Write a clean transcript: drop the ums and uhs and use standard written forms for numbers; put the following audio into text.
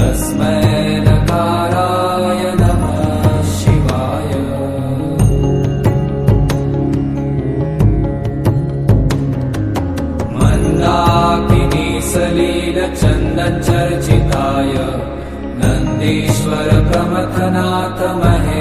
तस्मै नकाराय नमः शिवाय। मन्दाकिनी सलील चन्दन चर्चिताय नन्दीश्वर प्रमथनाथ महे